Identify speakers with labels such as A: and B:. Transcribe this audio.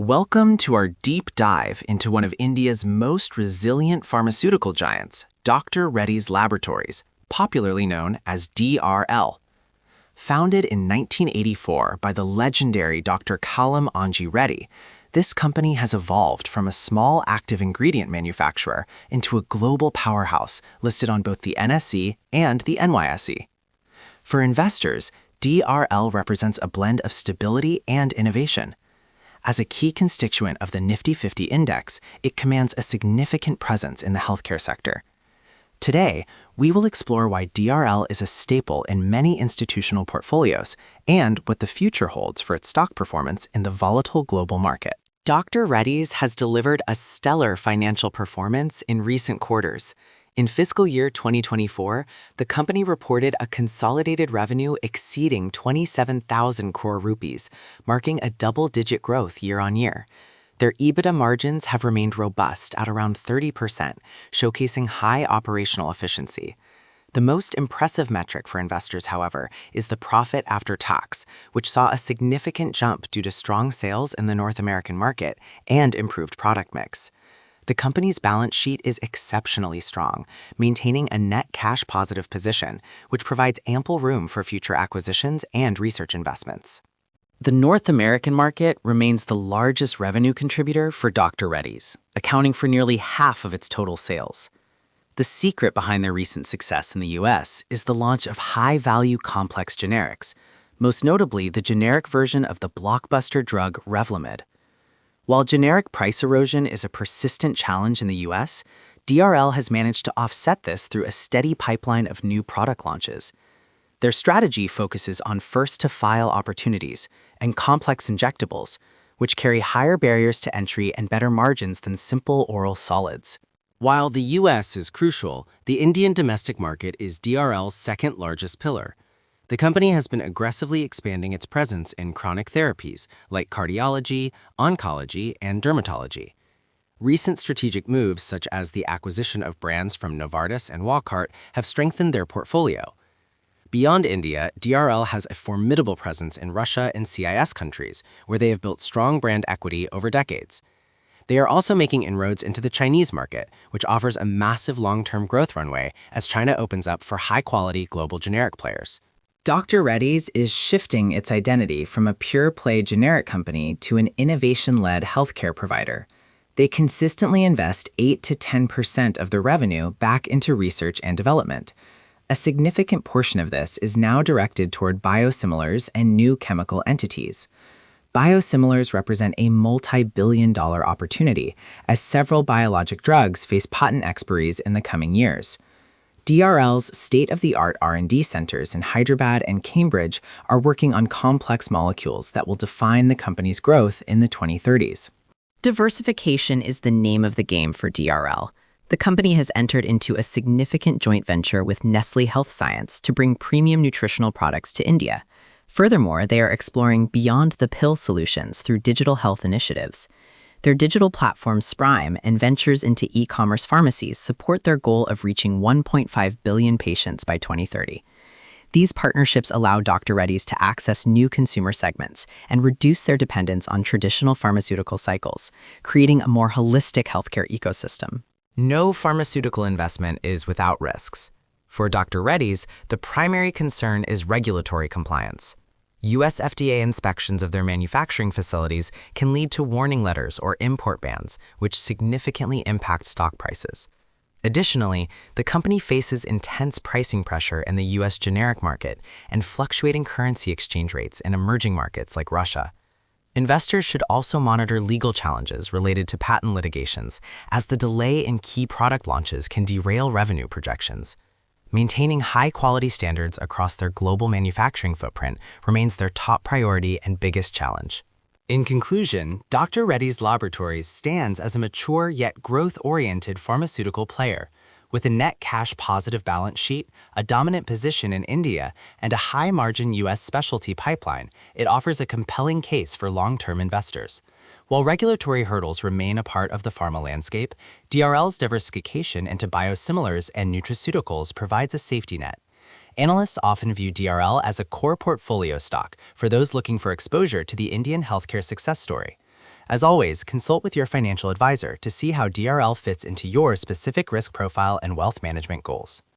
A: Welcome to our deep dive into one of India's most resilient pharmaceutical giants, Dr. Reddy's Laboratories, popularly known as DRL. Founded in 1984 by the legendary Dr. Reddy, this company has evolved from a small active ingredient manufacturer into a global powerhouse listed on both the NSE and the NYSE. For investors, DRL represents a blend of stability and innovation. As a key constituent of the Nifty 50 index, it commands a significant presence in the healthcare sector. Today, we will explore why DRL is a staple in many institutional portfolios and what the future holds for its stock performance in the volatile global market. Dr. Reddy's has delivered a stellar financial performance in recent quarters. In fiscal year 2024, the company reported a consolidated revenue exceeding 27,000 crore rupees, marking a double-digit growth year-on-year. Their EBITDA margins have remained robust at around 30%, showcasing high operational efficiency. The most impressive metric for investors, however, is the profit after tax, which saw a significant jump due to strong sales in the North American market and improved product mix. The company's balance sheet is exceptionally strong, maintaining a net cash positive position, which provides ample room for future acquisitions and research investments. The North American market remains the largest revenue contributor for Dr. Reddy's, accounting for nearly half of its total sales. The secret behind their recent success in the US is the launch of high-value complex generics, most notably the generic version of the blockbuster drug Revlimid. While generic price erosion is a persistent challenge in the US, DRL has managed to offset this through a steady pipeline of new product launches. Their strategy focuses on first-to-file opportunities and complex injectables, which carry higher barriers to entry and better margins than simple oral solids.
B: While the US is crucial, the Indian domestic market is DRL's second largest pillar. The company has been aggressively expanding its presence in chronic therapies like cardiology, oncology, and dermatology. Recent strategic moves, such as the acquisition of brands from Novartis and Wockhardt, have strengthened their portfolio. Beyond India, DRL has a formidable presence in Russia and CIS countries, where they have built strong brand equity over decades. They are also making inroads into the Chinese market, which offers a massive long-term growth runway as China opens up for high-quality global generic players.
A: Dr. Reddy's is shifting its identity from a pure-play generic company to an innovation-led healthcare provider. They consistently invest 8 to 10% of their revenue back into research and development. A significant portion of this is now directed toward biosimilars and new chemical entities. Biosimilars represent a multi-billion-dollar opportunity, as several biologic drugs face patent expiries in the coming years. DRL's state-of-the-art R&D centers in Hyderabad and Cambridge are working on complex molecules that will define the company's growth in the 2030s.
C: Diversification is the name of the game for DRL. The company has entered into a significant joint venture with Nestlé Health Science to bring premium nutritional products to India. Furthermore, they are exploring beyond-the-pill solutions through digital health initiatives. Their digital platform Sprime and ventures into e-commerce pharmacies support their goal of reaching 1.5 billion patients by 2030. These partnerships allow Dr. Reddy's to access new consumer segments and reduce their dependence on traditional pharmaceutical cycles, creating a more holistic healthcare ecosystem.
D: No pharmaceutical investment is without risks. For Dr. Reddy's, the primary concern is regulatory compliance. US FDA inspections of their manufacturing facilities can lead to warning letters or import bans, which significantly impact stock prices. Additionally, the company faces intense pricing pressure in the US generic market and fluctuating currency exchange rates in emerging markets like Russia. Investors should also monitor legal challenges related to patent litigations, as the delay in key product launches can derail revenue projections. Maintaining high-quality standards across their global manufacturing footprint remains their top priority and biggest challenge.
B: In conclusion, Dr. Reddy's Laboratories stands as a mature yet growth-oriented pharmaceutical player. With a net cash positive balance sheet, a dominant position in India, and a high-margin US specialty pipeline, it offers a compelling case for long-term investors. While regulatory hurdles remain a part of the pharma landscape, DRL's diversification into biosimilars and nutraceuticals provides a safety net. Analysts often view DRL as a core portfolio stock for those looking for exposure to the Indian healthcare success story. As always, consult with your financial advisor to see how DRL fits into your specific risk profile and wealth management goals.